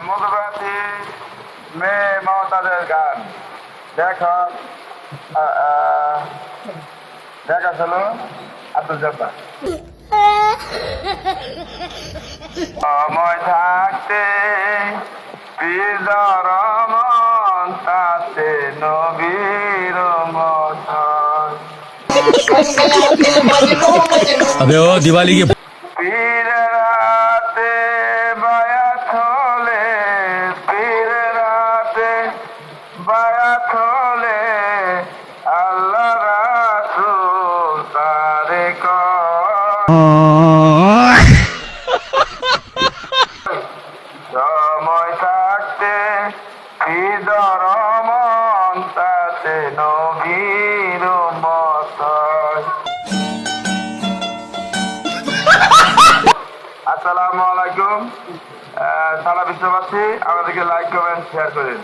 মধুবাতি মেয়ে মমতাজের গান দেখো দেখা চলো আব্দুল জব্বার সময় থাকতে পীর রহমান তাতে নবীর মতন अबे ओ दिवाली की পীর রাতে বায়াত হলে পীর রাতে বায়াত হলে আল্লাহ রাসূল তারে সময় থাকতে পীর রহমান তাতে নবীর মতন। আসসালামু আলাইকুম। সারা বিশ্ববাসী আমাদেরকে লাইক কমেন্ট শেয়ার করেন।